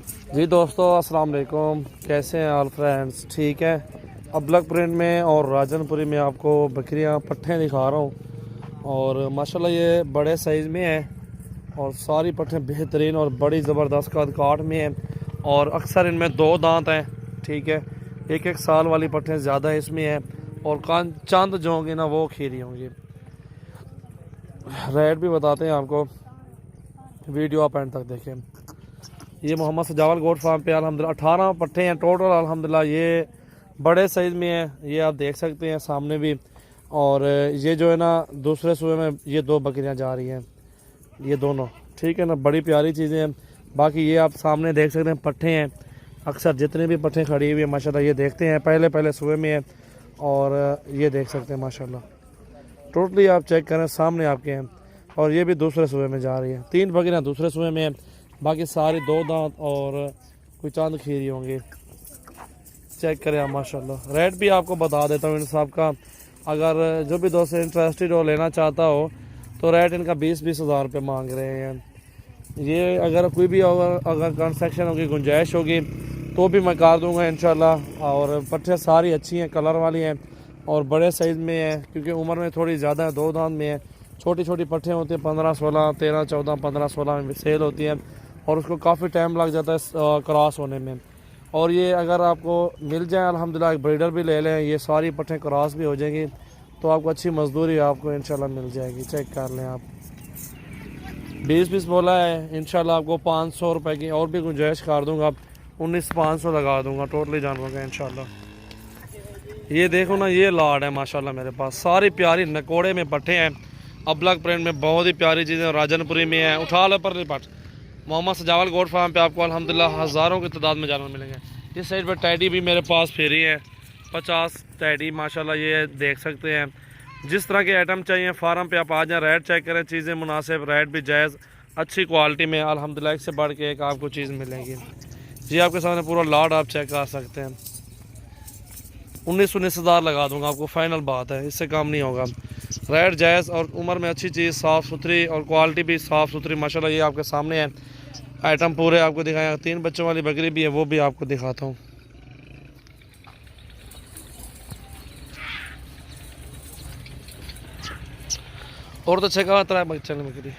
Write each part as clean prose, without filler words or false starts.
जी दोस्तों, अस्सलाम वालेकुम। कैसे हैं ऑल फ्रेंड्स? ठीक है। अबलग प्रिंट में और राजनपुरी में आपको बकरियां पट्ठे दिखा रहा हूँ और माशाल्लाह ये बड़े साइज़ में है और सारी पट्ठे बेहतरीन और बड़ी ज़बरदस्त काट में है और अक्सर इनमें दो दांत हैं। ठीक है, एक एक साल वाली पट्ठे ज़्यादा इसमें है और चंद जो होंगे ना वो खीरी होंगी। रेट भी बताते हैं आपको, वीडियो आप एंड तक देखें। ये मोहम्मद सजावल गोट फार्म पे अल्हम्दुलिल्लाह 18 पट्ठे हैं टोटल अल्हम्दुलिल्लाह। ये बड़े साइज़ में है, ये आप देख सकते हैं सामने भी। और ये जो है ना दूसरे सूबे में ये दो बकरियां जा रही हैं, ये दोनों। ठीक है ना, बड़ी प्यारी चीज़ें हैं। बाकी ये आप सामने देख सकते हैं पट्ठे हैं। अक्सर जितने भी पट्ठे खड़ी हुई है माशाल्लाह ये देखते हैं पहले सूबे में है और ये देख सकते हैं माशाल्लाह। टोटली आप चेक करें सामने आपके हैं और ये भी दूसरे सूबे में जा रही है। 3 बकरियां दूसरे सूबे में हैं, बाकी सारी दो दांत और कोई चांद खीरी होंगे। चेक करें आप माशाल्लाह। रेट भी आपको बता देता हूँ इन सब का, अगर जो भी दोस्त इंटरेस्टेड हो लेना चाहता हो तो रेट इनका 20-20 हज़ार रुपये मांग रहे हैं। ये अगर कोई भी अगर कंस्ट्रक्शन की गुंजाइश होगी तो भी मैं कर दूँगा इंशाल्लाह। और पट्ठे सारी अच्छी हैं, कलर वाली हैं और बड़े साइज़ में है क्योंकि उम्र में थोड़ी ज़्यादा है, दो दांत में है। छोटी छोटी पट्ठे होती हैं 15, 16, 13, 14, 15, 16 में सेल होती हैं और उसको काफ़ी टाइम लग जाता है क्रॉस होने में। और ये अगर आपको मिल जाए अल्हम्दुलिल्लाह, एक ब्रीडर भी ले लें, ये सारी पट्ठे क्रॉस भी हो जाएंगी तो आपको अच्छी मजदूरी आपको इंशाल्लाह मिल जाएगी। चेक कर लें आप। 20-20 बोला है, इंशाल्लाह आपको 500 रुपये की और भी गुंजाइश कर दूँगा, 19,500 लगा दूँगा टोटली जानवरों का इंशाल्लाह। ये देखो ना, ये लाड है माशाल्लाह मेरे पास, सारी प्यारी नकोड़े में पट्ठे हैं। अबलग प्रिंट में बहुत ही प्यारी चीज़ें राजनपुरी में है। उठा लो पर पट मोहम्मद सजावल गोट फार्म पे आपको अल्हम्दुलिल्लाह हज़ारों की तादाद में जानवर मिलेंगे। इस साइड पर टैडी भी मेरे पास फेरी है, 50 टैडी माशाल्लाह ये देख सकते हैं। जिस तरह के आइटम चाहिए फार्म पे आप आ जाएँ, रेट चेक करें, चीज़ें मुनासिब, रेट भी जायज़, अच्छी क्वालिटी में अल्हम्दुलिल्लाह एक से बढ़ के एक आपको चीज़ मिलेगी। जी आपके सामने पूरा लाड आप चेक कर सकते हैं। 19 हज़ार लगा दूंगा आपको, फाइनल बात है, इससे कम नहीं होगा। रेट जायज़ और उम्र में अच्छी चीज़, साफ़ सुथरी और क्वालिटी भी साफ़ सुथरी माशाल्लाह। ये आपके सामने है, आइटम पूरे आपको दिखाया। 3 बच्चों वाली बकरी भी है, वो भी आपको दिखाता हूँ। और तो छः तरह बच्चे वाली बकरी,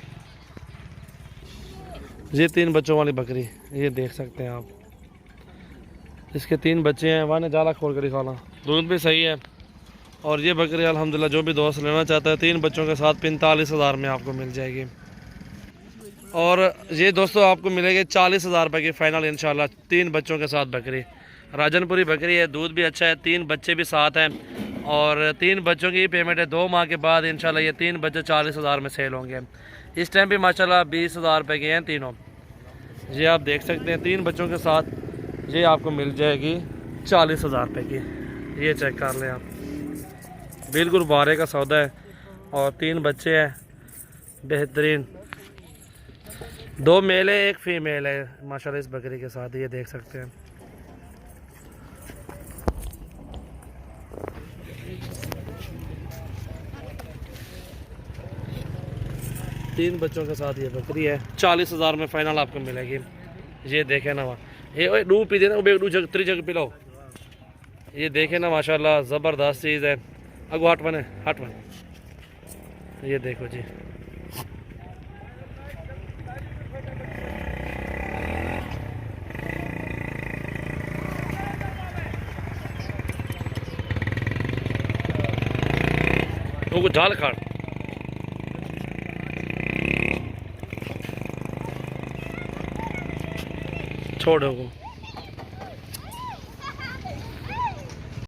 ये 3 बच्चों वाली बकरी, ये देख सकते हैं आप। इसके 3 बच्चे हैं, वहाँ ने जाला खोल कर दिखाना, दूध भी सही है। और ये बकरी अल्हम्दुलिल्लाह जो भी दोस्त लेना चाहता है 3 बच्चों के साथ 45 हज़ार में आपको मिल जाएगी। और ये दोस्तों आपको मिलेगी 40 हज़ार रुपये की फ़ाइनल इंशाल्लाह। 3 बच्चों के साथ बकरी, राजनपुरी बकरी है, दूध भी अच्छा है, 3 बच्चे भी साथ हैं और 3 बच्चों की पेमेंट है। 2 माह के बाद इंशाल्लाह ये 3 बच्चे 40 हज़ार में सेल होंगे। इस टाइम भी माशाल्लाह 20 हज़ार रुपये के हैं तीनों। ये आप देख सकते हैं 3 बच्चों के साथ ये आपको मिल जाएगी 40 हज़ार रुपये की। ये चेक कर लें आप, बिल्कुल बारे का सौदा है और 3 बच्चे हैं बेहतरीन। 2 मेल है, 1 फीमेल है माशाल्लाह इस बकरी के साथ, ये देख सकते हैं। तीन बच्चों के साथ ये बकरी है, 40 हज़ार में फाइनल आपको मिलेगी। ये देखे ना, वहाँ ये दूध पी देना, त्री जग पिलाओ। ये देखे ना माशाल्लाह ज़बरदस्त चीज़ है। अगो हट वन, ये देखो जी। वो जाल खाड़ छोड़ो को।